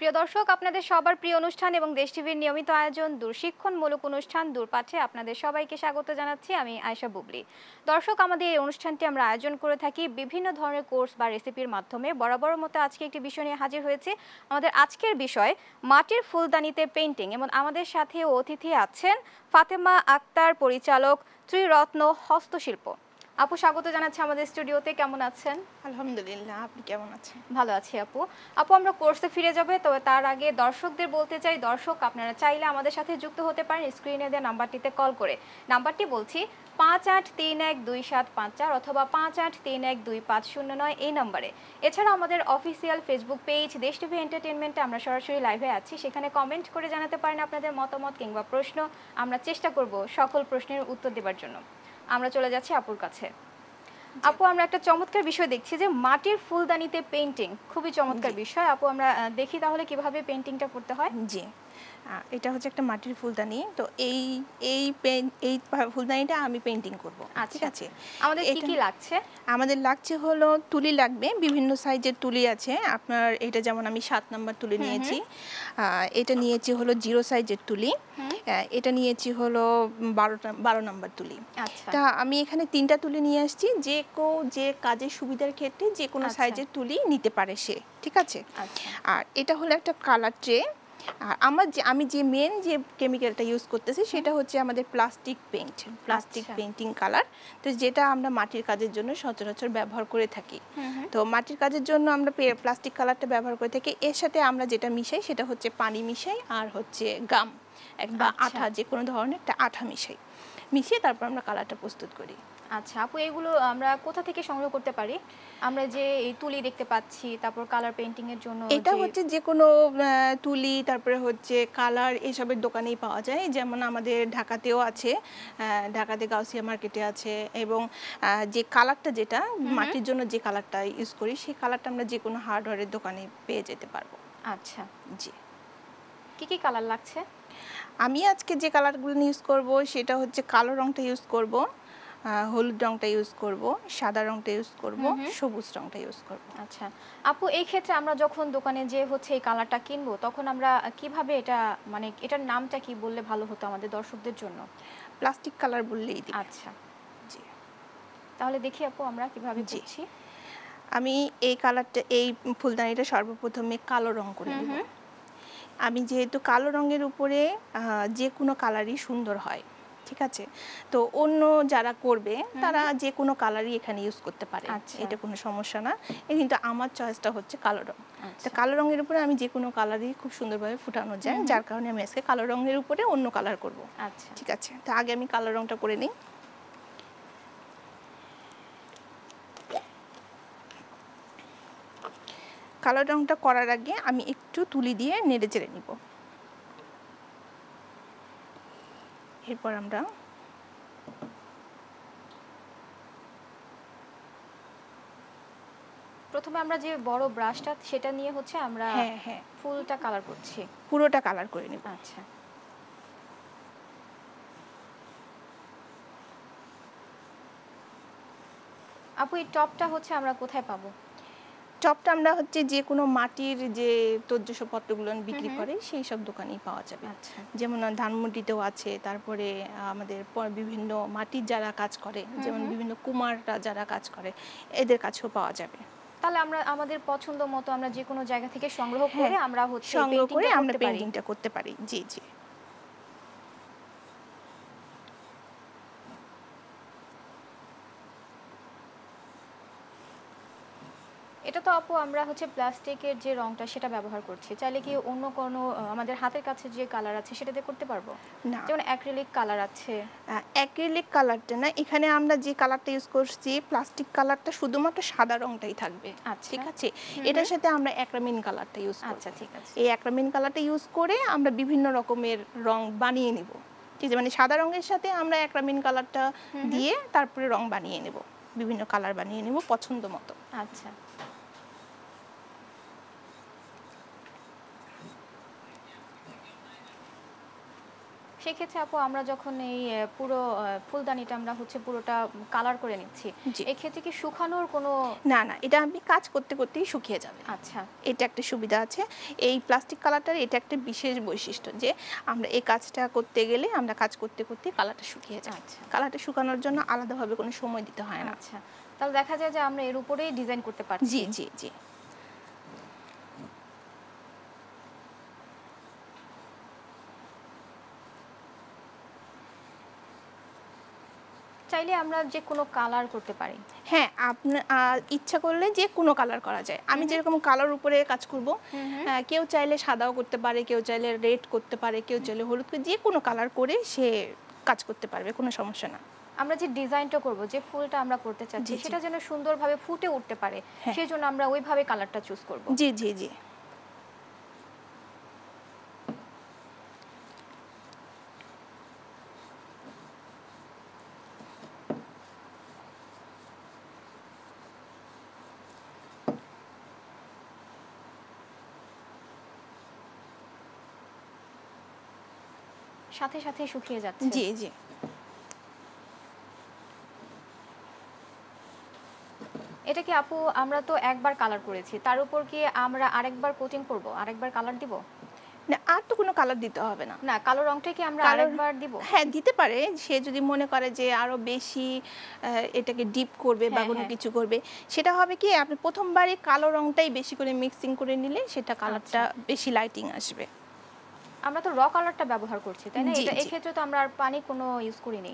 প্রিয় দর্শক, আপনাদের সবার প্রিয় অনুষ্ঠান এবং দেশ টিভির নিয়মিত আয়োজন দূরশিক্ষণমূলক অনুষ্ঠান দূরপাঠে আপনাদের সবাইকে স্বাগত জানাচ্ছি। আমি আয়েশা বুবলি। দর্শক, আমাদের এই অনুষ্ঠানটি আমরা আয়োজন করে থাকি বিভিন্ন ধরনের কোর্স বা রেসিপির মাধ্যমে। বরাবরের মতো আজকে একটি বিষয় নিয়ে হাজির হয়েছে। আমাদের আজকের বিষয় মাটির ফুলদানিতে পেইন্টিং, এবং আমাদের সাথে অতিথি আছেন ফাতেমা আক্তার, পরিচালক, ত্রিরত্ন হস্তশিল্প। আপু, স্বাগত জানাচ্ছি আমাদের স্টুডিওতে। কেমন আছেন? আলহামদুলিল্লাহ, আপনি কেমন আছেন? ভালো আছি আপু। আমরা কোর্সে ফিরে যাবে, তবে তার আগে দর্শকদের বলতে চাই, দর্শক আপনারা চাইলে আমাদের সাথে যুক্ত হতে পারেন স্ক্রিনে দেওয়া নাম্বারটিতে কল করে। নাম্বারটি বলছি 58312754 অথবা 58312509 এই নম্বরে। এছাড়া আমাদের অফিসিয়াল ফেসবুক পেজ দেশ টিভি এন্টারটেইনমেন্টে আমরা সরাসরি লাইভে আছি, সেখানে কমেন্ট করে জানাতে পারেন আপনাদের মতামত কিংবা প্রশ্ন। আমরা চেষ্টা করব সকল প্রশ্নের উত্তর দেওয়ার জন্য। আমরা চলে যাচ্ছি আপুর কাছে। আপু, আমরা একটা চমৎকার বিষয় দেখছি যে মাটির ফুলদানিতে পেইন্টিং, খুবই চমৎকার বিষয়। আপু, আমরা দেখি তাহলে কিভাবে পেইন্টিংটা করতে হয়। জি, এটা হচ্ছে একটা মাটির ফুলদানি। তো এই এই এই ফুলদানিটা আমি পেইন্টিং করব। ঠিক আছে, আমাদের কি কি লাগছে? আমাদের লাগছে হলো তুলি লাগবে, বিভিন্ন সাইজের তুলি আছে আপনার। এটা যেমন আমি 7 নাম্বার তুলি নিয়েছি, এটা নিয়েছি হলো 0 সাইজের তুলি, এটা নিয়েছি হলো 12 নাম্বার তুলি। তা আমি এখানে 3টা তুলি নিয়ে আসছি। যে কাজের সুবিধার ক্ষেত্রে যে কোনো সাইজের তুলি নিতে পারে সে। ঠিক আছে, আর এটা হলো একটা কালার ট্রে। আর আমি যে মেন যে কেমিক্যালটা ইউজ করতেছি সেটা হচ্ছে আমাদের প্লাস্টিক পেইন্টিং কালার। তো যেটা আমরা মাটির কাজের জন্য সচরাচর ব্যবহার করে থাকি। তো মাটির কাজের জন্য আমরা প্লাস্টিক কালারটা ব্যবহার করে থাকি। এর সাথে আমরা যেটা মিশাই সেটা হচ্ছে পানি মিশাই, আর হচ্ছে গাম বা আঠা, যে কোনো ধরনের একটা আঠা মিশিয়ে তারপর আমরা কালারটা প্রস্তুত করি। আচ্ছা আপু, এগুলো আমরা কোথা থেকে সংগ্রহ করতে পারি? আমরা যে এই তুলি দেখতে পাচ্ছি, তারপর কালার পেইন্টিং এর জন্য এটা হচ্ছে যে কোনো তুলি, তারপরে হচ্ছে কালার, এসবের দোকানেই পাওয়া যায়। যেমন আমাদের ঢাকাতেও আছে, ঢাকাতে গাউসিয়া মার্কেটে আছে। এবং যে কালারটা, যেটা মাটির জন্য যে কালারটা ইউজ করি, সেই কালারটা আমরা যে কোনো হার্ডওয়্যারের দোকানে পেয়ে যেতে পারবো। আচ্ছা, জি। কি কি কালার লাগছে? আমি আজকে যে কালারগুলো ইউজ করব সেটা হচ্ছে কালো রংটা ইউজ করব, হলুদ রংটা ইউজ করব, সাদা রংটা ইউজ করব, সবুজ রংটা ইউজ করব। আচ্ছা আপু, এই ক্ষেত্রে আমরা যখন দোকানে যে হচ্ছে এই কালারটা কিনবো, তখন আমরা কিভাবে এটা, মানে এটার নামটা কি বললে ভালো হতো আমাদের দর্শকদের জন্য? প্লাস্টিক কালার বললেই দিই। আচ্ছা, জি। তাহলে দেখি আপু আমরা কিভাবে করছি। আমি এই কালারটা, এই ফুলদানিটা সর্বপ্রথমে কালো রং করে নেব। আমি যেহেতু কালো রঙের উপরে যে কোনো কালারই সুন্দর হয়। ঠিক আছে, তো অন্য যারা করবে তারা যে কোনো কালারই এখানে ইউজ করতে পারে, এটা কোনো সমস্যা না। কিন্তু আমার চয়েসটা হচ্ছে কালো রং। তো কালো রঙের উপরে আমি যে কোনো কালারই খুব সুন্দরভাবে ফুটানো যায়, যার কারণে আমি আজকে কালো রঙের উপরে অন্য কালার করব। আচ্ছা, ঠিক আছে, তো আগে আমি কালো রংটা করে নিই। কালো রংটা করার আগে আমি একটু তুলি দিয়ে নেড়ে চেড়ে নিব। এরপর আমরা প্রথমে আমরা যে বড় ব্রাশটা সেটা নিয়ে হচ্ছে আমরা ফুলটা কালার করছি, পুরোটা কালার করে নেব। আচ্ছা আপু, এই টপটা হচ্ছে আমরা কোথায় পাবো? টপটা আমরা হচ্ছে যে কোনো মাটির যে তৈজসপত্রগুলো বিক্রি করে সেই সব দোকানেই পাওয়া যাবে। যেমন ধানমন্ডিতেও আছে, তারপরে আমাদের বিভিন্ন মাটির যারা কাজ করে, যেমন বিভিন্ন কুমাররা যারা কাজ করে, এদের কাছেও পাওয়া যাবে। তাহলে আমরা আমাদের পছন্দ মতো আমরা যে কোনো জায়গা থেকে সংগ্রহ করে আমরা পেইন্টিংটা করতে পারি। জি জি। এটা তো আপু আমরা হচ্ছে প্লাস্টিকের যে রংটা সেটা ব্যবহার করছি, চাইলে কি অন্য কোনো আমাদের হাতের কাছে যে কালার আছে সেটাতে করতে পারবো? না, যেমন অ্যাক্রিলিক কালার আছে। অ্যাক্রিলিক কালারটা না, এখানে আমরা যে কালারটা ইউজ করছি প্লাস্টিক কালারটা শুধুমাত্র সাদা রংটাই থাকবে। ঠিক আছে, এটার সাথে আমরা অ্যাক্রামিন কালারটা ইউজ করব। আচ্ছা ঠিক আছে, এই অ্যাক্রামিন কালারটা ইউজ করে আমরা বিভিন্ন রকমের রং বানিয়ে নিব। ঠিক আছে, মানে সাদা রঙের সাথে আমরা অ্যাক্রামিন কালারটা দিয়ে তারপরে রং বানিয়ে নেব, বিভিন্ন কালার বানিয়ে নেব পছন্দ মতো। আচ্ছা, সেক্ষেত্রে আপু আমরা যখন এই পুরো ফুলদানিটা আমরা হচ্ছে পুরোটা কালার করে নিচ্ছি, জি। এই ক্ষেত্রে কি শুকানোর কোনো? না না, এটা আমি কাজ করতে করতেই শুকিয়ে যাবে। আচ্ছা এটা একটা সুবিধা আছে এই প্লাস্টিক কালারটার, এটা একটা বিশেষ বৈশিষ্ট্য যে আমরা এই কাজটা করতে গেলে আমরা কাজ করতে করতে কালারটা শুকিয়ে যায়। আচ্ছা কালারটা শুকানোর জন্য আলাদাভাবে কোনো সময় দিতে হয় না। আচ্ছা, তাহলে দেখা যায় যে আমরা এর উপরেই ডিজাইন করতে পারছি। জি জি জি। চাইলে আমরা যে কোনো কালার করতে পারি। হ্যাঁ, আপনার ইচ্ছা করলে যে কোনো কালার করা যায়। আমি যেরকম কালার উপরে কাজ করব, কেউ চাইলে সাদাও করতে পারে, কেউ চাইলে রেড করতে পারে, কেউ চাইলে হলুদ করে, যে কোনো কালার করে সে কাজ করতে পারবে, কোনো সমস্যা না। আমরা যে ডিজাইনটা করব, যে ফুলটা আমরা করতে চাচ্ছি জি, জি। সেটা যেন সুন্দরভাবে ফুটে উঠতে পারে, হ্যাঁ। সেজন্য আমরা ওইভাবে কালারটা চুজ করব। জি জি জি। সাথে সাথে শুকিয়ে যাচ্ছে। জি জি। এটা কি আপু আমরা তো একবার কালার করেছি, তার উপর কি আমরা আরেকবার কোটিং করব, আরেকবার কালার দিব? না, আর তো কোনো কালার দিতে হবে না। না, কালো রংটা কি আমরা কালার আরেকবার দিব? হ্যাঁ, দিতে পারে। সে যদি মনে করে যে আরো বেশি এটাকে ডিপ করবে বা হ্যাঁ, কোনো হ্যাঁ। কিছু করবে, সেটা হবে কি আপনি প্রথমবারই কালো রংটাই বেশি করে মিক্সিং করে নিলে সেটা কালারটা বেশি লাইটিং আসবে। আমরা তো র কালারটা ব্যবহার করছি, তাই না? জি, এটা জি। এই ক্ষেত্রে তো আমরা আর পানি কোনো ইউজ করিনি।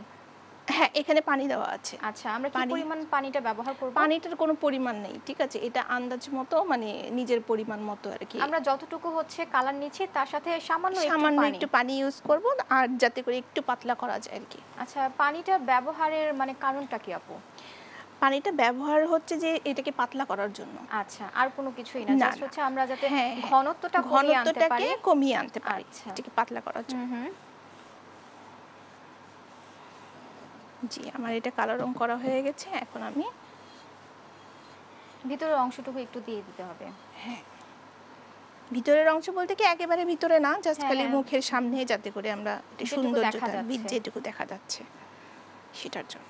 হ্যাঁ, এখানে পানি দেওয়া আছে। আচ্ছা, আমরা কি পানি- পরিমাণ পানিটা ব্যবহার করব? পানিটার কোনো পরিমাণ নেই, ঠিক আছে? এটা আন্দাজ মতো, মানে নিজের পরিমাণ মতো আর কি। আমরা যতটুকু হচ্ছে কালার নিচ্ছি তার সাথে সামান্য একটু সামান্য পানি। একটু পানি ইউজ করব, আর যাতে করে একটু পাতলা করা যায় আর কি। আচ্ছা, পানিটা ব্যবহারের মানে কারণটা কি আপু? পানিটা ব্যবহার হচ্ছে যে এটাকে পাতলা করার জন্য। আচ্ছা, আর কোনো কিছুই না, না, জাস্ট না। হচ্ছে আমরা যাতে হ্যাঁ, হ্যাঁ। ঘনত্বটা কমিয়ে আনতে ঘনত্বটাকে পারি। কমিয়ে আনতে পারি, আচ্ছা। এটাকে পাতলা করার জন্য। হুম। জি, আমার এটা কালো রং করা হয়ে গেছে। এখন আমি ভিতরের অংশটুকু একটু দিয়ে দিতে হবে। ভিতরের অংশ বলতে কি একেবারে ভিতরে না, জাস্ট হ্যাঁ, খালি হ্যাঁ। মুখের সামনে, যাতে করে আমরা একটু যেটুকু সৌন্দর্যতা দেখা যাচ্ছে। যেটুকু দেখা যাচ্ছে সেটার জন্য।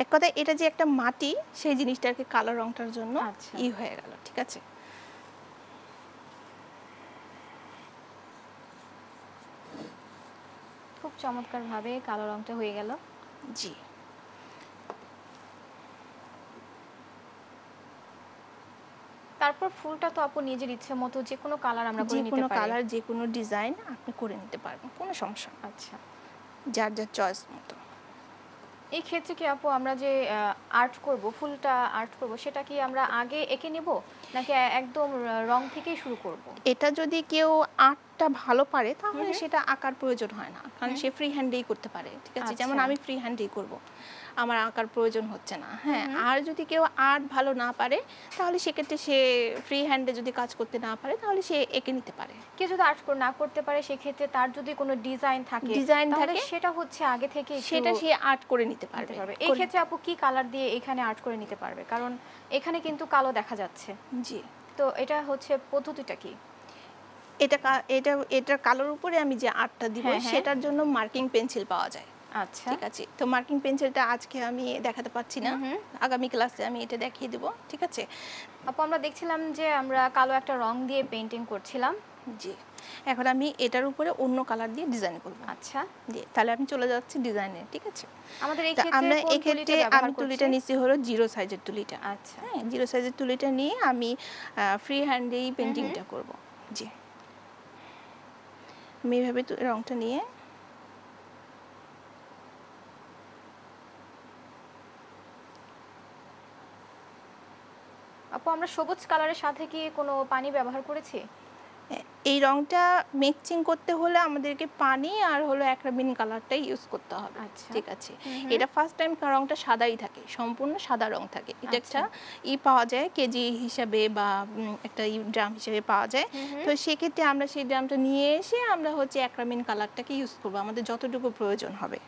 এক কথায় এটা যে একটা মাটি, সেই জিনিসটাকে কালো রংটার জন্য আচ্ছা। হয়ে গেল, ঠিক আছে? খুব চমৎকারভাবে কালো রংটা হয়ে গেল। জি। তারপর ফুলটা তো আপু নিজের ইচ্ছে মতো যে কোনো কালার আমরা যে করে নিতে কোনো পারি। কালার, যে কোনো ডিজাইন আপনি করে নিতে পারবেন, কোনো সমস্যা না। আচ্ছা, যার যার চয়েস মতো। এই ক্ষেত্রে কি আপু আমরা যে আর্ট করব, ফুলটা আর্ট করব, সেটা কি আমরা আগে এঁকে নেব নাকি একদম রং থেকেই শুরু করব? এটা যদি কেউ আর্টটা ভালো পারে তাহলে সেটা আঁকার প্রয়োজন হয় না, কারণ সে ফ্রি হ্যান্ডেই করতে পারে, ঠিক আছে? যেমন আচ্ছা। আমি ফ্রি হ্যান্ডেই করব, আমার আঁকার প্রয়োজন হচ্ছে না। হ্যাঁ, আর যদি কেউ আর্ট ভালো না পারে তাহলে সেক্ষেত্রে সে ফ্রি হ্যান্ডে যদি কাজ করতে না পারে তাহলে সে এঁকে নিতে পারে। কেউ যদি আর্ট না করতে পারে সেক্ষেত্রে তার যদি কোনো ডিজাইন থাকে তাহলে সেটা হচ্ছে আগে থেকে সেটা সে আর্ট করে নিতে পারবে। এই ক্ষেত্রে আপু কি কালার দিয়ে এখানে আর্ট করে নিতে পারবে? কারণ এখানে কিন্তু কালো দেখা যাচ্ছে। জি। তো এটা হচ্ছে পদ্ধতিটা কি? এটার কালোর উপরে আমি যে আর্টটা দিব হ্যাঁ, হ্যাঁ। সেটার জন্য মার্কিং পেন্সিল পাওয়া যায়, আচ্ছা, ঠিক আছে? তো মার্কিং পেন্সিলটা আজকে আমি দেখাতে পাচ্ছি না, আগামী ক্লাসে আমি এটা দেখিয়ে দেব, ঠিক আছে? আপু আমরা দেখছিলাম যে আমরা কালো একটা রং দিয়ে পেইন্টিং করছিলাম। জি, এখন আমি এটার উপরে অন্য কালার দিয়ে ডিজাইন করব। আচ্ছা, জি, তাহলে আমি চলে যাচ্ছি ডিজাইনে, ঠিক আছে? আমাদের এই তা ক্ষেত্রে আমরা কোন এক্ষেত্রে তুলিটা ব্যবহার আমি করছি? তুলিটা নিচ্ছি হলো 0 সাইজের তুলিটা। আচ্ছা, হ্যাঁ, 0 সাইজের তুলিটা নিয়ে আমি ফ্রি হ্যান্ডেই পেইন্টিংটা করব। জি, আমি এইভাবে রংটা নিয়ে আপু আমরা সবুজ কালারের সাথে কি কোনো পানি ব্যবহার করেছি? এই রংটা মিক্সিং করতে হলে আমাদেরকে পানি আর হলো অ্যাক্রিলিক কালারটাই ইউজ করতে হবে, আচ্ছা। ঠিক আছে? এটা ফার্স্ট টাইম রংটা সাদাই থাকে, সম্পূর্ণ সাদা রং থাকে। এটা একটা পাওয়া যায় কেজি হিসাবে বা একটা ড্রাম হিসাবে পাওয়া যায়। তো সেক্ষেত্রে আমরা সেই ড্রামটা নিয়ে এসে আমরা হচ্ছে অ্যাক্রিলিক কালারটাকে ইউজ করবো আমাদের যতটুকু প্রয়োজন হবে।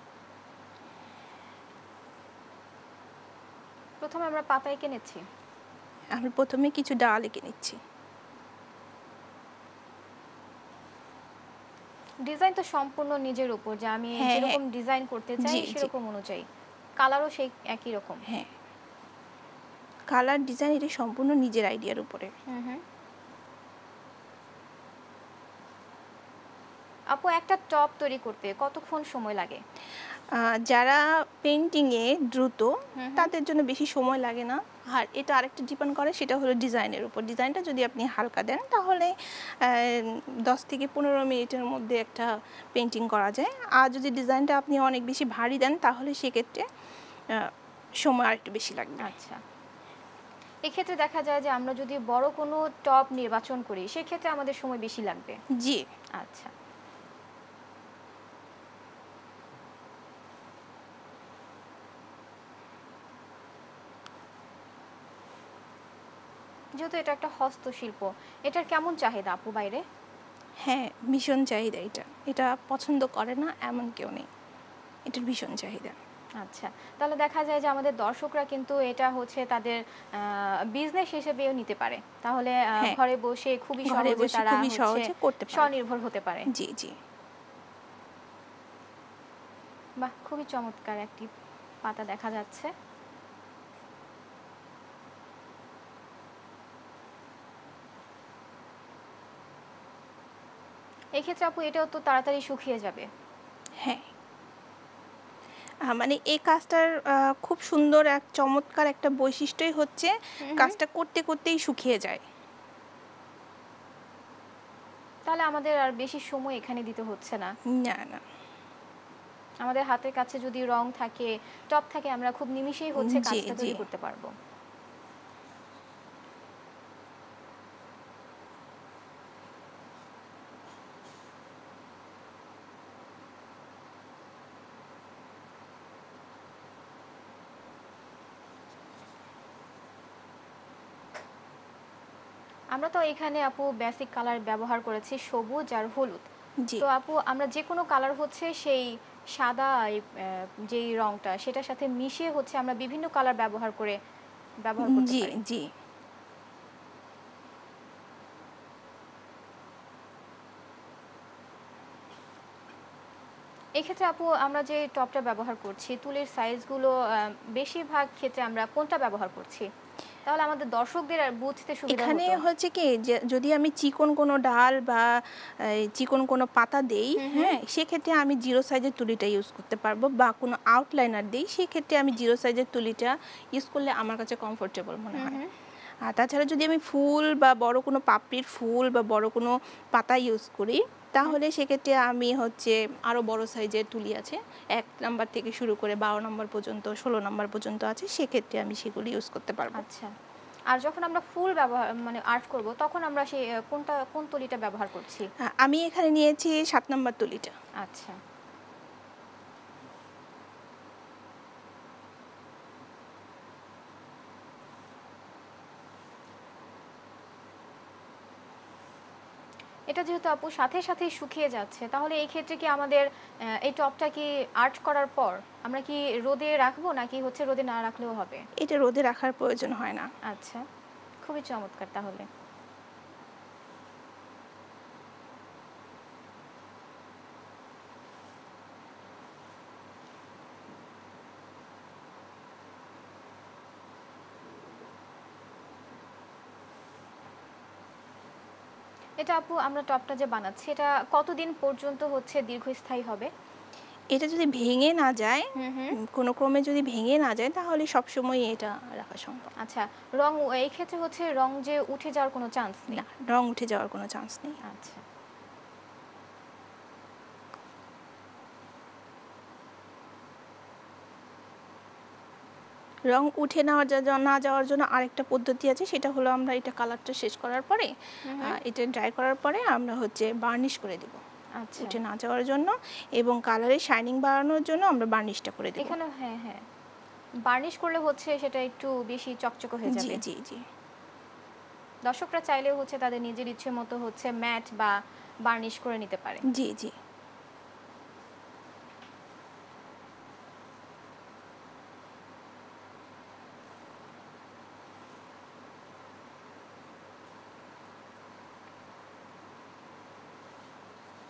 প্রথমে আমরা পাতা এঁকে নিচ্ছি। আমি প্রথমে কিছু ডাল এঁকে নিচ্ছি। ডিজাইন তো সম্পূর্ণ নিজের উপর, যে আমি হ্যাঁ, যেরকম হ্যাঁ। ডিজাইন করতে চাই জি, জি। সেরকম অনুযায়ী। কালারও সেই একই রকম। হ্যাঁ, কালার ডিজাইন এটা সম্পূর্ণ নিজের আইডিয়ার উপরে। হুম হুম। আপু, একটা টপ তৈরি করতে কতক্ষণ সময় লাগে? যারা পেইন্টিংয়ে দ্রুত, হুম। তাদের জন্য বেশি সময় লাগে না। আর এটা আরেকটা ডিপেন্ড করে, সেটা হলো ডিজাইনের উপর। ডিজাইনটা যদি আপনি হালকা দেন তাহলে 10 থেকে 15 মিনিটের মধ্যে একটা পেইন্টিং করা যায়। আর যদি ডিজাইনটা আপনি অনেক বেশি ভারী দেন তাহলে সেক্ষেত্রে সময় আরেকটু বেশি লাগবে। আচ্ছা, এক্ষেত্রে দেখা যায় যে আমরা যদি বড় কোনো টপ নির্বাচন করি সেক্ষেত্রে আমাদের সময় বেশি লাগবে। জি। আচ্ছা, যেহেতু এটা একটা হস্তশিল্প, এটার কেমন চাহিদা আপু বাইরে? হ্যাঁ, ভীষণ চাহিদা এটা। এটা পছন্দ করে না এমন কেউ নেই। এটার ভীষণ চাহিদা। আচ্ছা, তাহলে দেখা যায় যে আমাদের দর্শকরা কিন্তু এটা হচ্ছে তাদের বিজনেস হিসেবেও নিতে পারে। তাহলে হ্যাঁ, ঘরে বসে খুবই ঘরে সহজে বসে তারা খুবই হচ্ছে সহজে করতে পারে। স্বনির্ভর হতে পারে। জি, জি। বাহ, খুবই চমৎকার একটি পাতা দেখা যাচ্ছে। এক্ষেত্রে আপু এটাও তো তাড়াতাড়ি শুকিয়ে যাবে। হ্যাঁ। মানে এই কাজটার খুব সুন্দর এক চমৎকার একটা বৈশিষ্ট্যই হচ্ছে কাজটা করতে করতেই শুকিয়ে যায়। তাহলে আমাদের আর বেশি সময় এখানে দিতে হচ্ছে না। না, না। আমাদের হাতের কাছে যদি রং থাকে, টপ থাকে, আমরা খুব নিমিষেই হচ্ছে জি, কাজটা জি। তৈরি করতে পারবো। আমরা তো এখানে আপু বেসিক কালার ব্যবহার করেছি, সবুজ আর হলুদ। জি। তো আপু আমরা যে কোনো কালার হচ্ছে সেই সাদা যেই রংটা সেটার সাথে মিশিয়ে হচ্ছে আমরা বিভিন্ন কালার ব্যবহার করতে জি, পারি। জি। এক্ষেত্রে আপু আমরা যে টপটা ব্যবহার করছি, তুলির সাইজগুলো বেশিরভাগ ক্ষেত্রে আমরা কোনটা ব্যবহার করছি? তাহলে আমাদের দর্শকদের আর বুঝতে সুবিধা এখানে হতো। হচ্ছে কি যে যদি আমি চিকন কোনো ডাল বা চিকন কোনো পাতা দেই, হ্যাঁ? সেক্ষেত্রে আমি 0 সাইজের তুলিটা ইউজ করতে পারবো, বা কোনো আউটলাইনার দেই সেক্ষেত্রে আমি 0 সাইজের তুলিটা ইউজ করলে আমার কাছে কমফোর্টেবল মনে হয়। আর তাছাড়া যদি আমি ফুল বা বড় কোনো পাপড়ির ফুল বা বড় কোনো পাতা ইউজ করি তাহলে সেক্ষেত্রে আমি হচ্ছে আরও বড় সাইজের তুলি আছে, 1 নাম্বার থেকে শুরু করে 12 নম্বর পর্যন্ত, 16 নম্বর পর্যন্ত আছে, সেক্ষেত্রে আমি সেগুলি ইউজ করতে পারবো। আচ্ছা, আর যখন আমরা ফুল ব্যবহার মানে আর্ট করব তখন আমরা সেই কোন তুলিটা ব্যবহার করছি? আমি এখানে নিয়েছি 7 নাম্বার তুলিটা। আচ্ছা, এটা যেহেতু আপু সাথে সাথেই শুকিয়ে যাচ্ছে, তাহলে এই ক্ষেত্রে কি আমাদের এই টপটা কি আর্ট করার পর আমরা কি রোদে রাখবো, নাকি হচ্ছে রোদে না রাখলেও হবে? এটা রোদে রাখার প্রয়োজন হয় না। আচ্ছা, খুবই চমৎকার তাহলে। এটা আপু আমরা টপটা যে বানাচ্ছি এটা কতদিন পর্যন্ত হচ্ছে দীর্ঘস্থায়ী হবে? এটা যদি ভেঙে না যায়, হুম। কোনো ক্রমে যদি ভেঙে না যায় তাহলে সবসময় এটা রাখা সম্ভব। আচ্ছা, এই ক্ষেত্রে হচ্ছে রং যে উঠে যাওয়ার কোনো চান্স নেই? না, রং উঠে যাওয়ার কোনো চান্স নেই। আচ্ছা, রং উঠে না যাওয়ার জন্য আরেকটা পদ্ধতি আছে, সেটা হলো আমরা এটা কালারটা শেষ করার পরে এটা ড্রাই করার পরে আমরা হচ্ছে বার্নিশ করে দেব আচ্ছা। উঠে না যাওয়ার জন্য, এবং কালারের শাইনিং বাড়ানোর জন্য আমরা বার্নিশটা করে দেব। এখানে হ্যাঁ হ্যাঁ, বার্নিশ করলে হচ্ছে সেটা একটু বেশি চকচকে হয়ে জি, যাবে। জি, জি। দর্শকরা চাইলেও হচ্ছে তাদের নিজের ইচ্ছে মতো হচ্ছে ম্যাট বা বার্নিশ করে নিতে পারে। জি, জি।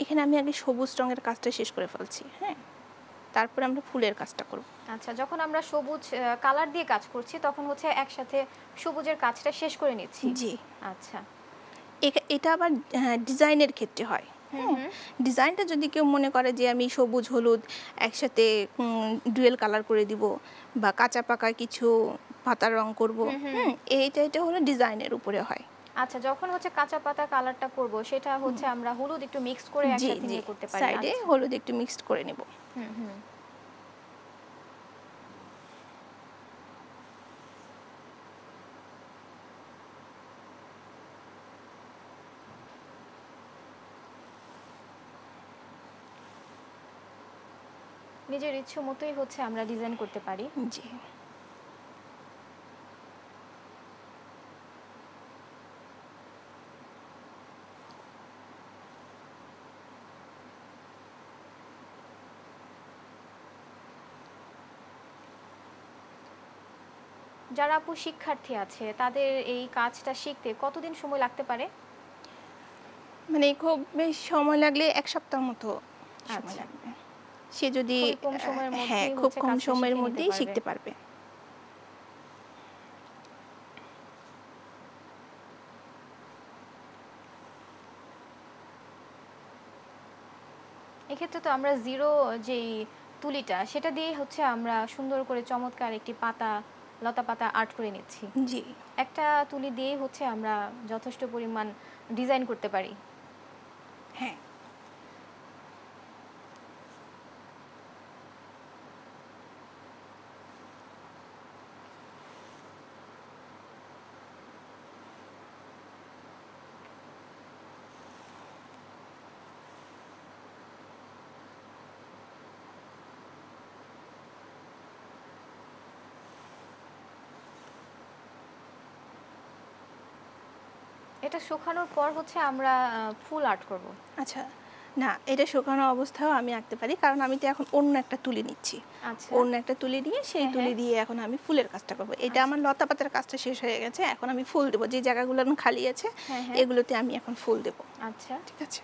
এখানে আমি আগে সবুজ রঙের কাজটা শেষ করে ফেলছি, হ্যাঁ, তারপরে আমরা ফুলের কাজটা করব। আচ্ছা, যখন আমরা সবুজ কালার দিয়ে কাজ করছি তখন হচ্ছে একসাথে সবুজের কাজটা শেষ করে নিচ্ছি। জি, আচ্ছা। এটা আবার ডিজাইনের ক্ষেত্রে হয়। ডিজাইনটা যদি কেউ মনে করে যে আমি সবুজ হলুদ একসাথে ডুয়েল কালার করে দিব বা কাঁচা পাকা কিছু পাতার রং করব, এটা হলো ডিজাইনের উপরে হয়। আচ্ছা, যখন হচ্ছে কাঁচা পাতা কালারটা করব সেটা হচ্ছে আমরা হলুদ একটু মিক্স করে জি একসাথে জি, নিয়ে করতে পারি। সাইডে আচ্ছা। হলুদ একটু মিক্সড করে নেব। হুম হুম। নিজের ইচ্ছে মতোই হচ্ছে আমরা ডিজাইন করতে পারি। জি, যারা আপু শিক্ষার্থী আছে তাদের এই কাজটা শিখতে কতদিন সময় লাগতে পারে? মানে খুব বেশ সময় লাগলে 1 সপ্তাহ মতো সময় আচ্ছা। লাগবে। সে যদি খুবই কম সময়ের হ্যাঁ, মধ্যেই খুব হচ্ছে কম কাজটা সময়ের শিখে নিতে মধ্যেই পারবে। শিখতে পারবে। এক্ষেত্রে তো আমরা জিরো যেই তুলিটা সেটা দিয়ে হচ্ছে আমরা সুন্দর করে চমৎকার একটি পাতা, লতা পাতা আর্ট করে নিচ্ছি। জি, একটা তুলি দিয়ে হচ্ছে আমরা যথেষ্ট পরিমাণ ডিজাইন করতে পারি। হ্যাঁ। এটা শুকানোর পর হচ্ছে আমরা ফুল আর্ট করব। আচ্ছা, না, এটা শুকানো অবস্থায়ও আমি আঁকতে পারি, কারণ আমি তো এখন অন্য একটা তুলি নিচ্ছি। আচ্ছা। অন্য একটা তুলি নিয়ে সেই হ্যাঁ, তুলি হ্যাঁ। দিয়ে এখন আমি ফুলের কাজটা করব। এটা আচ্ছা। আমার লতা পাতার কাজটা শেষ হয়ে গেছে, এখন আমি ফুল দেব। যে জায়গাগুলো এখন খালি আছে হ্যাঁ, হ্যাঁ। এগুলোতে আমি এখন ফুল দেব। আচ্ছা। ঠিক আছে।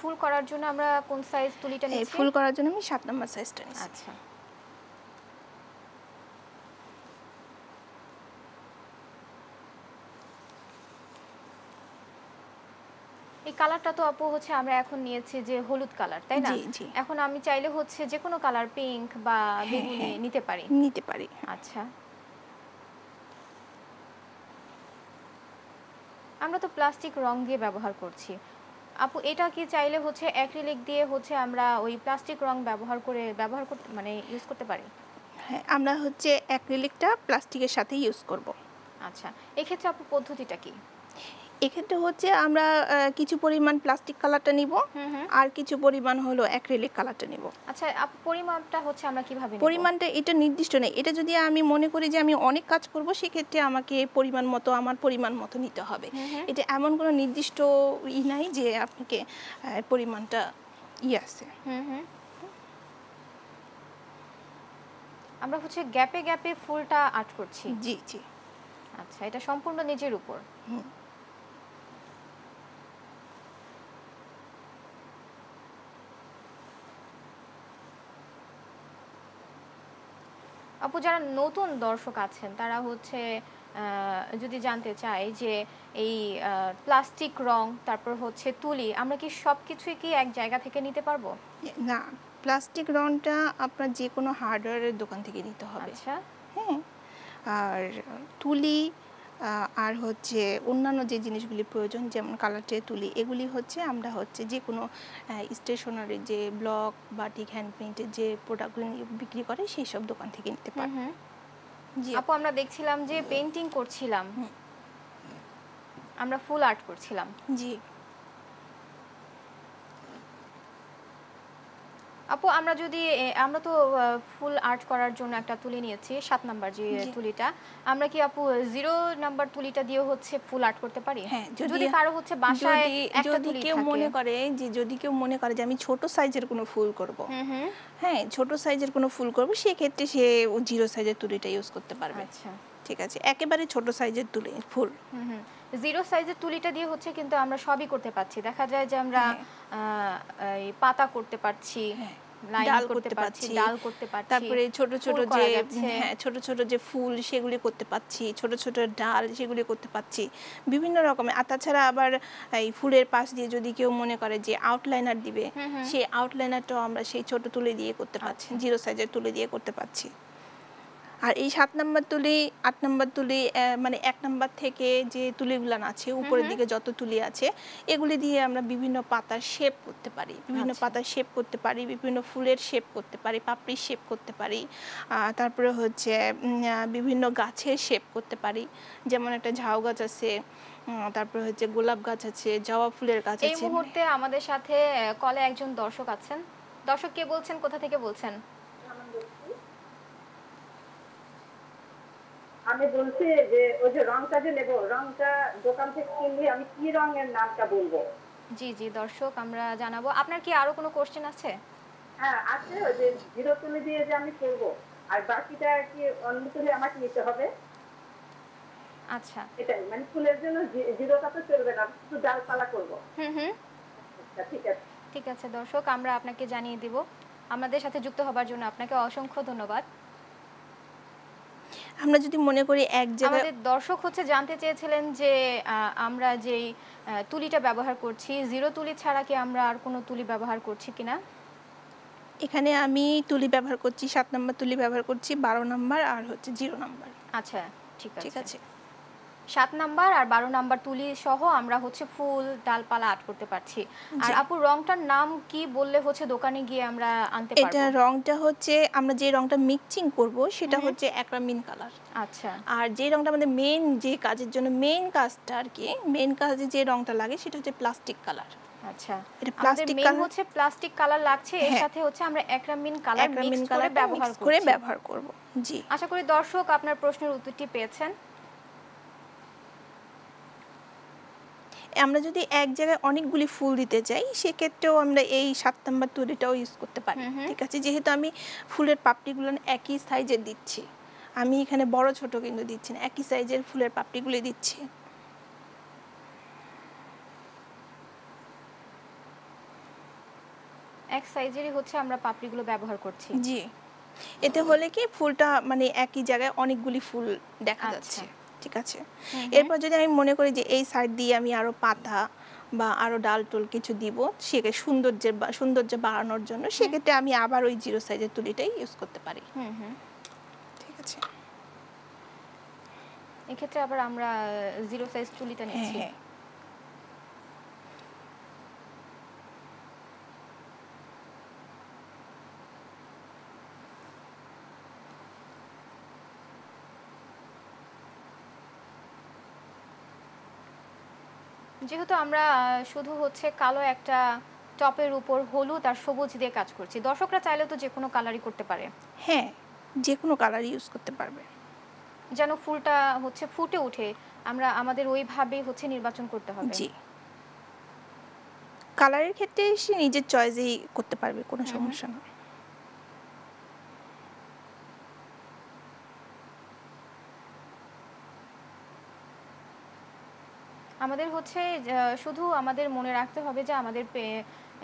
ফুল করার জন্য আমরা কোন সাইজ তুলিটা এই নিচ্ছি? ফুল করার জন্য আমি 7 নম্বর সাইজটা নিচ্ছি। আচ্ছা। এই কালারটা তো আপু হচ্ছে আমরা এখন নিয়েছি যে হলুদ কালার, তাই না? জি, জি। এখন আমি চাইলে হচ্ছে যে কোনো কালার পিঙ্ক বা হ্যাঁ, বেগুনি হ্যাঁ, নিতে পারি। নিতে পারি। আচ্ছা। আমরা তো প্লাস্টিক রং দিয়ে ব্যবহার করছি। আপু এটা কি চাইলে হচ্ছে অ্যাক্রিলিক দিয়ে হচ্ছে আমরা ওই প্লাস্টিক রং ব্যবহার করতে মানে ইউজ করতে পারি? হ্যাঁ, আমরা হচ্ছে অ্যাক্রিলিকটা প্লাস্টিকের সাথে ইউজ করব। আচ্ছা। এক্ষেত্রে আপু পদ্ধতিটা কি? এক্ষেত্রে হচ্ছে আমরা কিছু পরিমাণ প্লাস্টিক কালারটা নিব, হুম হুম। আর কিছু পরিমাণ হলো অ্যাক্রিলিক কালারটা নিব। আচ্ছা আপু, পরিমাপটা হচ্ছে আমরা কিভাবে নেব? পরিমাণটা এটা নির্দিষ্ট নেই। এটা যদি আমি মনে করি যে আমি অনেক কাজ করব, সেক্ষেত্রে আমাকে পরিমাণ মতো আমার পরিমাণ মতো নিতে হবে। এটা এমন কোনো নির্দিষ্ট নাই যে আপনাকে পরিমাণটা আছে। হুম হুম। আমরা হচ্ছে গ্যাপে গ্যাপে ফুলটা আর্ট করছি। জি জি। আচ্ছা, এটা সম্পূর্ণ নিজের উপর। হুম। আপু, যারা নতুন দর্শক আছেন তারা হচ্ছে যদি জানতে চায় যে এই প্লাস্টিক রং তারপর হচ্ছে তুলি আমরা কি সবকিছুই কি এক জায়গা থেকে নিতে পারবো? না, প্লাস্টিক রংটা আপনার যে কোনো হার্ডওয়্যারের দোকান থেকে নিতে হবে। আচ্ছা। হ্যাঁ, আর তুলি আর হচ্ছে অন্যান্য যে জিনিসগুলি প্রয়োজন, যেমন কালার ট্রে, তুলি, এগুলি হচ্ছে আমরা হচ্ছে যে কোনো স্টেশনারি যে ব্লক, বাটিক, হ্যান্ড পেইন্টের যে প্রোডাক্টগুলি বিক্রি করে সেই সব দোকান থেকে নিতে পারে। জি আপু, আমরা দেখছিলাম যে পেইন্টিং করছিলাম, আমরা ফুল আর্ট করছিলাম। জি। আপু আমরা তো ফুল আর্ট করার জন্য একটা তুলি নিয়েছি 7 নাম্বার যে তুলিটা, আমরা কি আপু 0 নাম্বার তুলিটা দিয়ে হচ্ছে ফুল আর্ট করতে পারি? হ্যাঁ, যদি কারো হচ্ছে বাসায় একটা যদি তুলি কেউ থাকে। মনে করে যে আমি ছোট সাইজের কোনো ফুল করব, হুম। হ্যাঁ ছোট সাইজের কোনো ফুল করব, সেক্ষেত্রে সে 0 সাইজের তুলিটা ইউজ করতে পারবে। আচ্ছা, ঠিক আছে, একেবারে ছোট সাইজের তুলি ফুল। হুম। 0 সাইজের তুলিটা দিয়ে হচ্ছে কিন্তু আমরা সবই করতে পারছি। দেখা যায় যে আমরা এই পাতা করতে পারছি, ডাল করতে পারছি, ডাল করতে পারছি, তারপরে ছোট ছোট যে ফুল সেগুলি করতে পারছি, ছোট ছোট ডাল সেগুলি করতে পারছি বিভিন্ন রকমের। আর তাছাড়া আবার এই ফুলের পাশ দিয়ে যদি কেউ মনে করে যে আউটলাইনার দিবে, সেই আউটলাইনারটাও আমরা সেই ছোট তুলি দিয়ে করতে পারছি, 0 সাইজের তুলি দিয়ে করতে পারছি। আর এই 7 নাম্বার তুলি, 8 নাম্বার তুলি, মানে 1 নাম্বার থেকে যে তুলিগুলো আছে উপরের দিকে যত তুলি আছে, এগুলি দিয়ে আমরা বিভিন্ন পাতার শেপ করতে পারি, বিভিন্ন ফুলের শেপ করতে পারি, পাপড়ির শেপ করতে পারি, তারপরে হচ্ছে বিভিন্ন গাছের শেপ করতে পারি। যেমন একটা ঝাউ গাছ আছে, তারপরে হচ্ছে গোলাপ গাছ আছে, জবা ফুলের গাছ আছে। এই মুহূর্তে আমাদের সাথে কলে একজন দর্শক আছেন। দর্শক কে বলছেন, কোথা থেকে বলছেন? আমি বলছি যে ওই যে রংটা যে নেব, রংটা দোকান থেকে কিনলে আমি কি রঙের নামটা বলবো? জি দর্শক আমরা জানাবো। আপনার কি আরো কোনো কোশ্চেন আছে? হ্যাঁ আছে, ওই যে 0 তুলি দিয়ে যে আমি করব, আর বাকিটা কি অন্য তুলি আমাকে নিতে হবে? আচ্ছা, এটাই মানে ফুলের জন্য 0টা তো চলবে না, শুধু ডালপালা করব। হুম। আচ্ছা ঠিক আছে দর্শক, আমরা আপনাকে জানিয়ে দিব। আমাদের সাথে যুক্ত হবার জন্য আপনাকে অসংখ্য ধন্যবাদ। আমরা যদি মনে করি এক জায়গায়, আমাদের দর্শক হচ্ছে জানতে চেয়েছিলেন যে আমরা যেই তুলিটা ব্যবহার করছি, 0 তুলি ছাড়া কি আমরা আর কোনো তুলি ব্যবহার করছি কিনা? এখানে আমি তুলি ব্যবহার করছি, 7 নাম্বার তুলি ব্যবহার করছি, 12 নাম্বার আর হচ্ছে 0 নাম্বার। আচ্ছা, ঠিক আছে। 7 নাম্বার আর 12 নাম্বার তুলি সহ আমরা হচ্ছে ফুল ডালপালা আর্ট করতে পারছি। আর আপু রংটার নাম কি বললে হচ্ছে দোকানে গিয়ে আমরা আনতে পারবো? এটা রংটা হচ্ছে আমরা যে রংটা মিক্সিং করব সেটা হচ্ছে অ্যাক্রামিন কালার। আচ্ছা। আর যে রংটা আমাদের মেইন যে কাজের জন্য মেইন কাজটা আর কি, মেইন কাজে যে রংটা লাগে সেটা হচ্ছে প্লাস্টিক কালার। আচ্ছা, এটা প্লাস্টিক কালার হচ্ছে প্লাস্টিক কালার লাগছে, এর সাথে হচ্ছে আমরা অ্যাক্রামিন কালার মিক্স করে ব্যবহার করব। জি, আশা করি দর্শক আপনার প্রশ্নের উত্তরটি পেয়েছেন। আমরা যদি এক জায়গায় অনেকগুলি ফুল দিতে চাই সেক্ষেত্রেও আমরা এই 7 নাম্বার তুলিটাও ইউজ করতে পারি। ঠিক আছে, যেহেতু আমি ফুলের পাপড়িগুলো একই সাইজের দিচ্ছি, আমি এখানে বড় ছোট কিন্তু দিচ্ছি না, একই সাইজের ফুলের পাপড়িগুলো দিচ্ছি। এক সাইজেরই হচ্ছে আমরা পাপড়িগুলো ব্যবহার করছি। জি, এতে হলে কি ফুলটা মানে একই জায়গায় অনেকগুলি ফুল দেখা যাচ্ছে। ঠিক আছে, এরপর যদি আমি মনে করি যে এই সাইড দিয়ে আমি আরো পাতা বা আরো ডাল টোল কিছু দিব সেকে সৌন্দর্য বাড়ানোর জন্য, সেক্ষেত্রে আমি আবার ওই 0 সাইজের তুলিটাই ইউজ করতে পারি। ঠিক আছে, এক্ষেত্রে আবার আমরা 0 সাইজ তুলিটা নিচ্ছি। যেহেতু আমরা শুধু হচ্ছে কালো একটা টপের উপর হলুদ আর সবুজ দিয়ে কাজ করছি, দর্শকরা চাইলে তো যে কোনো কালারই করতে পারে। হ্যাঁ, যে কোনো কালার ইউজ করতে পারবে, যেন ফুলটা হচ্ছে ফুটে ওঠে, আমরা আমাদের ওইভাবেই হচ্ছে নির্বাচন করতে হবে। জি, কালারের ক্ষেত্রে সে নিজের চয়েসেই করতে পারবে, কোনো সমস্যা না। আমাদের হচ্ছে শুধু আমাদের মনে রাখতে হবে যে আমাদের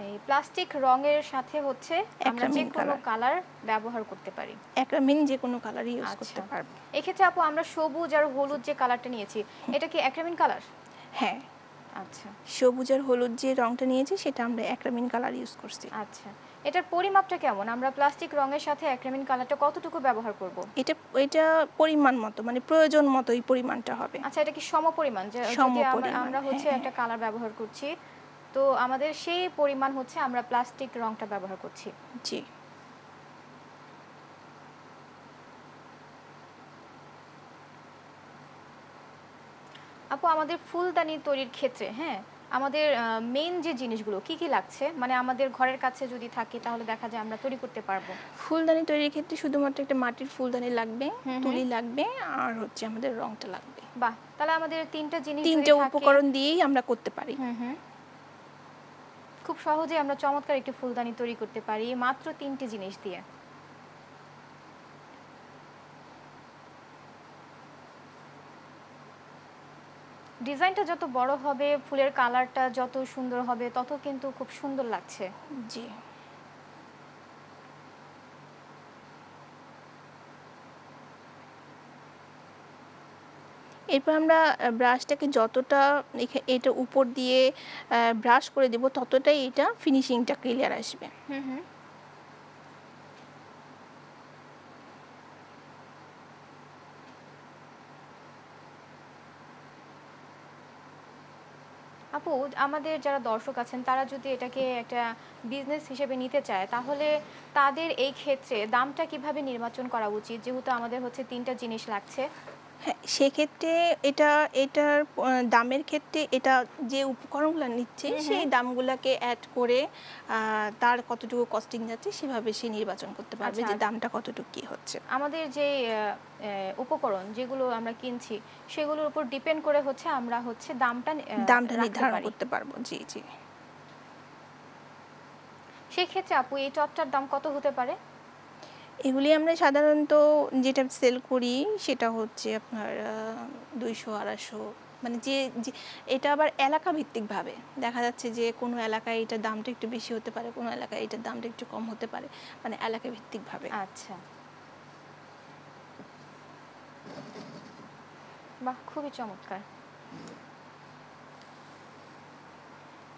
এই প্লাস্টিক রঙের সাথে হচ্ছে আমরা যে কোনো কালার ব্যবহার করতে পারি, অ্যাক্রামিন যে কোনো কালার ইউজ করতে পারবে। এই ক্ষেত্রে আপু আমরা সবুজ আর হলুদ যে কালারটা নিয়েছি এটা কি অ্যাক্রামিন কালার? হ্যাঁ, আচ্ছা, সবুজ আর হলুদ যে রংটা নিয়েছি সেটা আমরা অ্যাক্রামিন কালার ইউজ করছি। আচ্ছা, এটার পরিমাপটা কেমন? আমরা প্লাস্টিক রঙের সাথে অ্যাক্রামিন কালারটা কতটুকু ব্যবহার করব? এটা পরিমাণ মতো, মানে প্রয়োজন মতোই পরিমাণটা হবে। আচ্ছা, এটা কি সমপরিমাণ? যে যদি আমরা হচ্ছে একটা কালার ব্যবহার করছি তো আমাদের সেই পরিমাণ হচ্ছে আমরা প্লাস্টিক রংটা ব্যবহার করছি। জি, আপু আমাদের ফুলদানি তৈরির ক্ষেত্রে আমাদের মেইন যে জিনিসগুলো কি কি লাগছে, মানে আমাদের ঘরের কাছে যদি থাকে তাহলে দেখা যায় আমরা তৈরি করতে পারবো? ফুলদানি তৈরির ক্ষেত্রে শুধুমাত্র একটা মাটির ফুলদানি লাগবে, তুলি লাগবে, আর হচ্ছে আমাদের রংটা লাগবে। বাহ, তাহলে আমাদের তিনটা জিনিস যদি তিনটে থাকে, উপকরণ দিয়েই আমরা করতে পারি। খুব সহজে আমরা চমৎকার একটি ফুলদানি তৈরি করতে পারি মাত্র তিনটে জিনিস দিয়ে। ডিজাইনটা যত বড় হবে, ফুলের কালারটা যত সুন্দর হবে, তত কিন্তু খুব সুন্দর লাগছে। জি। এরপর আমরা ব্রাশটাকে যতটা এটা উপর দিয়ে ব্রাশ করে দেব, ততটাই এটা ফিনিশিংটা ক্লিয়ার আসবে। আপু, আমাদের যারা দর্শক আছেন তারা যদি এটাকে একটা বিজনেস হিসেবে নিতে চায়, তাহলে তাদের এই ক্ষেত্রে দামটা কিভাবে নির্বাচন করা উচিত, যেহেতু আমাদের হচ্ছে তিনটা জিনিস লাগছে? হ্যাঁ, সেক্ষেত্রে এটার দামের ক্ষেত্রে এটা যে উপকরণগুলো নিচ্ছে সেই দামগুলোকে অ্যাড করে তার কতটুকু কস্টিং যাচ্ছে সেভাবে সে নির্বাচন করতে পারবে যে দামটা কতটুকু কি হচ্ছে। আমাদের যে উপকরণ যেগুলো আমরা কিনছি সেগুলোর উপর ডিপেন্ড করে হচ্ছে আমরা হচ্ছে দামটা নির্ধারণ করতে পারবো। জি জি। সেই ক্ষেত্রে আপু এই টপটার দাম কত হতে পারে? এগুলি আমরা সাধারণত যেটা সেল করি সেটা হচ্ছে আপনার 200-250, মানে যে এটা আবার এলাকা ভিত্তিকভাবে দেখা যাচ্ছে যে কোনো এলাকায় এটার দামটা একটু বেশি হতে পারে, কোনো এলাকায় এটার দামটা একটু কম হতে পারে, মানে এলাকা ভিত্তিকভাবে। আচ্ছা, বাহ, খুবই চমৎকার।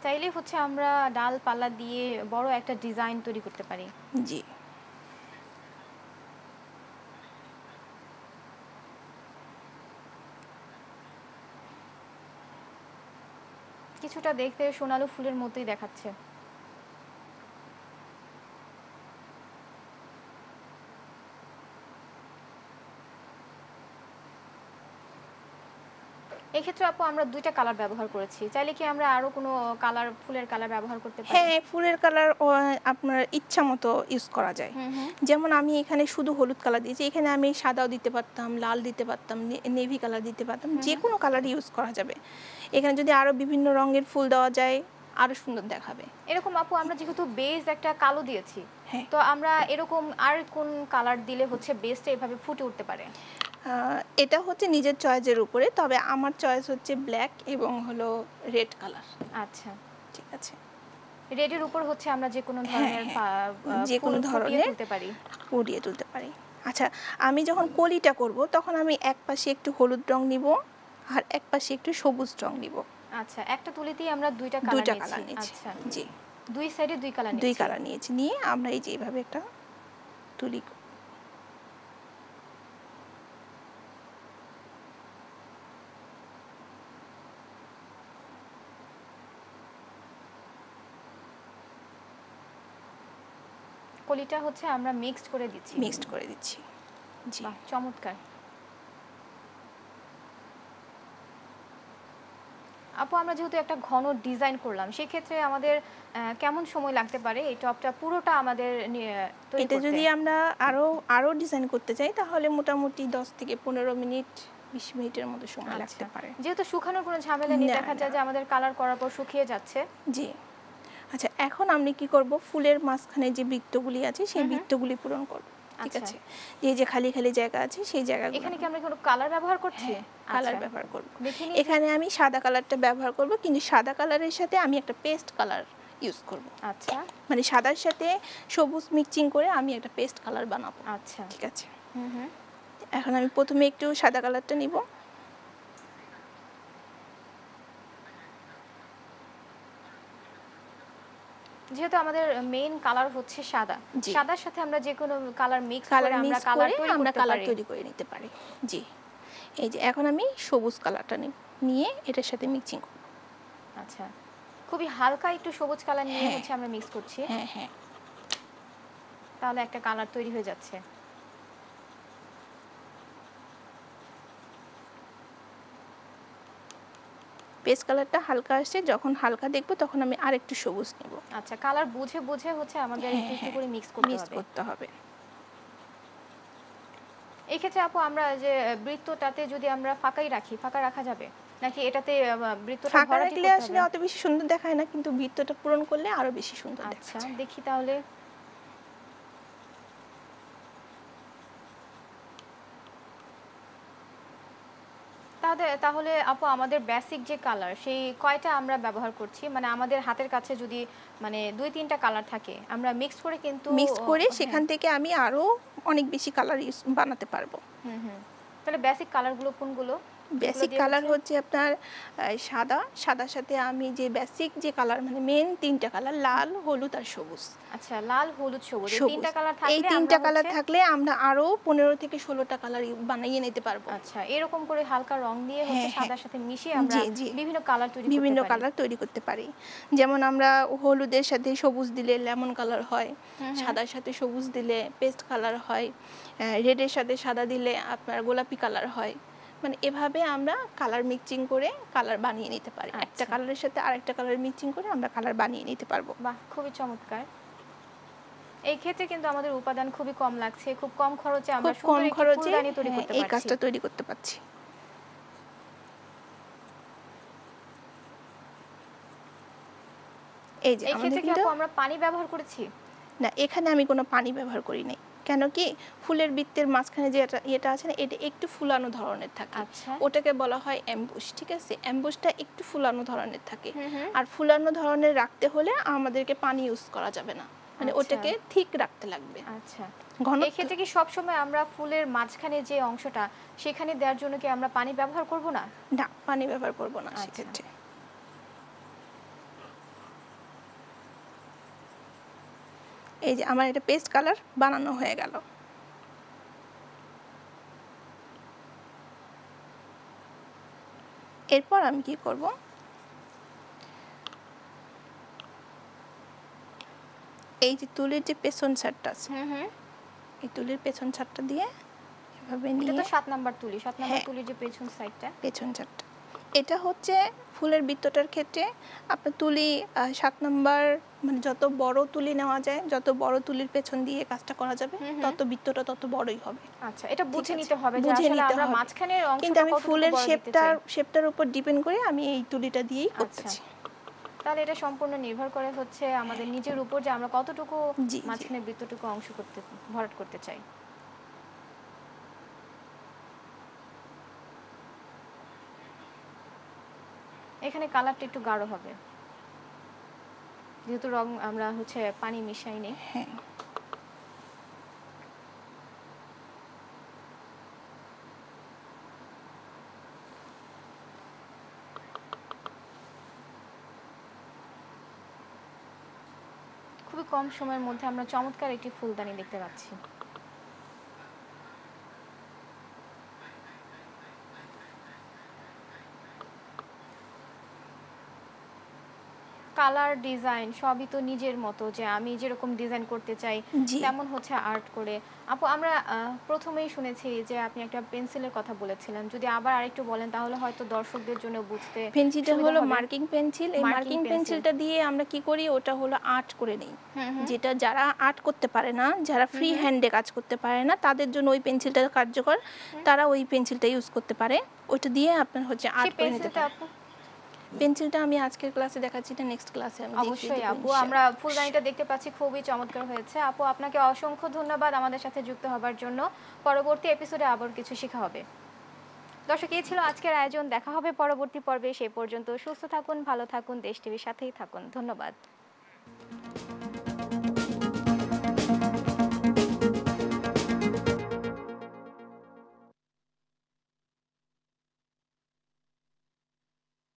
চাইলে হচ্ছে আমরা ডালপালা দিয়ে বড় একটা ডিজাইন তৈরি করতে পারি। জি। কিছুটা দেখতে সোনালু ফুলের মতোই দেখাচ্ছে। এই ক্ষেত্রে আপু আমরা দুইটা কালার ব্যবহার করেছি, চাইলে কি আমরা আরো কোনো কালার, ফুলের কালার ব্যবহার করতে পারি? হ্যাঁ, ফুলের কালার আপনার ইচ্ছা মতো ইউজ করা যায়। যেমন আমি এখানে শুধু হলুদ কালার দিয়েছি, এখানে আমি সাদাও দিতে পারতাম, লাল দিতে পারতাম, নেভি কালার দিতে পারতাম, যে কোনো কালার ইউজ করা যাবে। এখানে যদি আরো বিভিন্ন রঙের ফুল দেওয়া যায় আরো সুন্দর দেখাবে। এরকম আপু আমরা যেহেতু বেস একটা কালো দিয়েছি, তো আমরা এরকম আর কোন কালার দিলে হচ্ছে বেসটা এভাবে ফুটে উঠতে পারে? এটা হচ্ছে নিজের চয়েসের উপরে, তবে আমার চয়েস হচ্ছে ব্ল্যাক এবং হলো রেড কালার। আচ্ছা, ঠিক আছে। রেডের উপর হচ্ছে আমরা যে কোনো ধরনের ফুটিয়ে তুলতে পারি। আচ্ছা, আমি যখন কলিটা করব তখন আমি এক পাশে একটু হলুদ রং নিব আর এক পাশে একটু সবুজ রং নিব। আচ্ছা, একটা তুলিতেই আমরা দুইটা কালার নিয়েছি। আচ্ছা, জি, দুই সাইডে দুই কালার নিয়েছি। নিয়ে আমরা এই যে এইভাবে একটা তুলি। কলিটা হচ্ছে আমরা মিক্সড করে দিচ্ছি। জি, বাহ, চমৎকার। আপু, আমরা যেহেতু একটা ঘন ডিজাইন করলাম, সেই ক্ষেত্রে আমাদের কেমন সময় লাগতে পারে এই টপটা পুরোটা আমাদের তৈরি করতে? এটা যদি আমরা আরো ডিজাইন করতে চাই তাহলে মোটামুটি 10 থেকে 15 মিনিট 20 মিনিটের মতো সময় লাগতে পারে। যেহেতু শুকানোর কোনো ঝামেলা নেই, দেখা যায় যে আমাদের কালার করার পর শুকিয়ে যাচ্ছে। জি। আচ্ছা, এখন আমরা কি করব, ফুলের মাঝখানে যে বৃত্তগুলি আছে সেই বৃত্তগুলি পূরণ করব। ঠিক আছে। এই যে খালি খালি জায়গা আছে সেই জায়গাগুলো, এখানে কি আমরা কোনো কালার ব্যবহার করছি? কালার ব্যবহার করব। এখানে আমি সাদা কালারটা ব্যবহার করব, কিন্তু সাদা কালারের সাথে আমি একটা পেস্ট কালার ইউজ করব। আচ্ছা, মানে সাদার সাথে সবুজ মিক্সিং করে আমি একটা পেস্ট কালার বানাবো। আচ্ছা, ঠিক আছে। এখন আমি প্রথমে একটু সাদা কালারটা নিব। যেহেতু আমাদের মেইন কালার হচ্ছে সাদা, সাদার সাথে আমরা যে কোনো কালার মিক্স করে আমরা কালার তৈরি করে নিতে পারি। জি, এই যে এখন আমি সবুজ কালারটা নিয়ে এটার সাথে মিক্সিং করব। আচ্ছা, খুবই হালকা একটু সবুজ কালার নিয়ে হচ্ছে আমরা মিক্স করছি। হ্যাঁ, তাহলে একটা কালার তৈরি হয়ে যাচ্ছে। পেস্ট কালারটা হালকা আসছে, যখন হালকা দেখবো তখন আমি আরেকটু সবুজ নেব। আচ্ছা, কালার বুঝে বুঝে হচ্ছে আমাদের একটু একটু করে মিক্স করতে হবে। এই ক্ষেত্রে আপু আমরা যে বৃত্তটাতে যদি আমরা ফাঁকা রাখা যাবে নাকি এটাতে বৃত্তটা ফাঁকা ভরাটি রাখলে করতে আসলে হবে? অত বেশি সুন্দর দেখায় না, কিন্তু বৃত্তটা পূরণ করলে আরো বেশি সুন্দর আচ্ছা, দেখাচ্ছে। দেখি তাহলে। তাহলে আপু আমাদের বেসিক যে কালার সেই কয়টা আমরা ব্যবহার করছি, মানে আমাদের হাতের কাছে যদি মানে 2-3টা কালার থাকে আমরা মিক্স করে কিন্তু মিক্স করে হ্যাঁ। সেখান থেকে আমি আরো অনেক বেশি কালার বানাতে পারবো। তাহলে বেসিক কালারগুলো কোনগুলো? বেসিক কালার হচ্ছে আপনার সাদার সাথে আমি যে বেসিক যে কালার মানে মেন 3টা কালার, লাল, হলুদ আর সবুজ। আচ্ছা, লাল, হলুদ, সবুজ, এই 3টা কালার থাকলে এই 3টা কালার থাকলে আমরা আরো 15 থেকে 16টা কালার বানিয়ে নিতে পারবো। আচ্ছা, এরকম করে হালকা রং দিয়ে হচ্ছে সাদার সাথে মিশিয়ে আমরা বিভিন্ন কালার তৈরি করতে পারি। যেমন আমরা হলুদের সাথে সবুজ দিলে লেমন কালার হয়, সাদার সাথে সবুজ দিলে পেস্ট কালার হয়, রেডের সাথে সাদা দিলে আপনার গোলাপি কালার হয়। মানে এভাবে আমরা কালার মিক্সিং করে কালার বানিয়ে নিতে পারি। একটা কালারের সাথে আরেকটা কালার মিক্সিং করে আমরা কালার বানিয়ে নিতে পারবো। বাহ, খুবই চমৎকার। এই ক্ষেত্রে কিন্তু আমাদের উপাদান খুবই কম লাগছে, খুব কম খরচে আমরা সুন্দর একটি ফুলদানি তৈরি করতে পারছি। এই কাজটা তৈরি করতে পারছি। এই যে আমাদের কিন্তু আমরা পানি ব্যবহার করেছি না, এখানে আমি কোনো পানি ব্যবহার করি নাই। কেন কি ফুলের বৃত্তের মাঝখানে যে এটা আছে না, এটা একটু ফুলানো ধরনের থাকে। আচ্ছা, ওটাকে বলা হয় অ্যাম্বুশ। ঠিক আছে, অ্যাম্বুশটা একটু ফুলানো ধরনের থাকে। আর ফুলানো ধরনের রাখতে হলে আমাদেরকে পানি ইউজ করা যাবে না, মানে ওটাকে ঠিক রাখতে লাগবে। আচ্ছা, এই ক্ষেত্রে কি সব সময় আমরা ফুলের মাঝখানে যে অংশটা সেখানে দেওয়ার জন্য কি আমরা পানি ব্যবহার করব না? না, পানি ব্যবহার করব না সেক্ষেত্রে। এই যে আমার এটা পেস্ট কালার বানানো হয়ে গেল। এরপর আমি কি করব, এই যে তুলির যে পেছন ছাড়টা আছে, এই তুলির পেছন ছাড়টা দিয়ে এভাবে নিয়ে, এটা তো 7 নাম্বার তুলি, 7 নাম্বার তুলির যে পেছন সাইডটা, পেছন ছাড়টা, এটা হচ্ছে ফুলের বৃত্তটার ক্ষেত্রে আপনার তুলি 7 নাম্বার, মানে যত বড় তুলি নেওয়া যায়, যত বড় তুলির পেছন দিয়ে কাজটা করা যাবে তত বৃত্তটা তত বড়ই হবে। আচ্ছা, এটা বুঝে নিতে হবে যে আসলে আমরা মাঝখানের অংশটা কিন্তু আমি ফুলের শেপটার উপর ডিপেন্ড করে আমি এই তুলিটা দিয়েই করতেছি। তাহলে এটা সম্পূর্ণ নির্ভর করে হচ্ছে আমাদের নিজের উপর যে আমরা কতটুকু মাঝখানে বৃত্তটুকু অংশ ভরাট করতে চাই। এখানে কালারটা একটু গাঢ় হবে যেহেতু রং আমরা হচ্ছে পানি মিশাই নেই। হ্যাঁ, খুবই কম সময়ের মধ্যে আমরা চমৎকার একটি ফুলদানি দেখতে পাচ্ছি। কালার ডিজাইন সবই তো নিজের মতো, যে আমি যেরকম ডিজাইন করতে চাই তেমন হচ্ছে আর্ট করে। আপু আমরা প্রথমেই শুনেছি যে আপনি একটা পেন্সিলের কথা বলেছিলেন, যদি আবার আরেকটু বলেন তাহলে হয়তো দর্শকদের জন্য বুঝতে। পেন্সিলটা হলো মার্কিং পেন্সিল। এই মার্কিং পেন্সিলটা দিয়ে আমরা কি করি, ওটা হলো আর্ট করে নেই। যেটা যারা আর্ট করতে পারে না, যারা ফ্রি হ্যান্ডে কাজ করতে পারে না, তাদের জন্য ওই পেন্সিলটা কার্যকর। তারা ওই পেন্সিলটা ইউজ করতে পারে, ওটা দিয়ে আপনার হচ্ছে আর্ট করে নিতে পারে। পেন্সিলটা আমি আজকের ক্লাসে দেখাচ্ছি, না নেক্সট ক্লাসে আমি অবশ্যই আপু। আমরা ফুলদানিটা দেখতে পাচ্ছি, খুবই চমৎকার হয়েছে। আপু আপনাকে অসংখ্য ধন্যবাদ আমাদের সাথে যুক্ত হবার জন্য। পরবর্তী এপিসোডে আবার কিছু শেখা হবে। দর্শক, এই ছিল আজকের আয়োজন। দেখা হবে পরবর্তী পর্বে। সেই পর্যন্ত সুস্থ থাকুন, ভালো থাকুন, দেশ টিভির সাথেই থাকুন। ধন্যবাদ।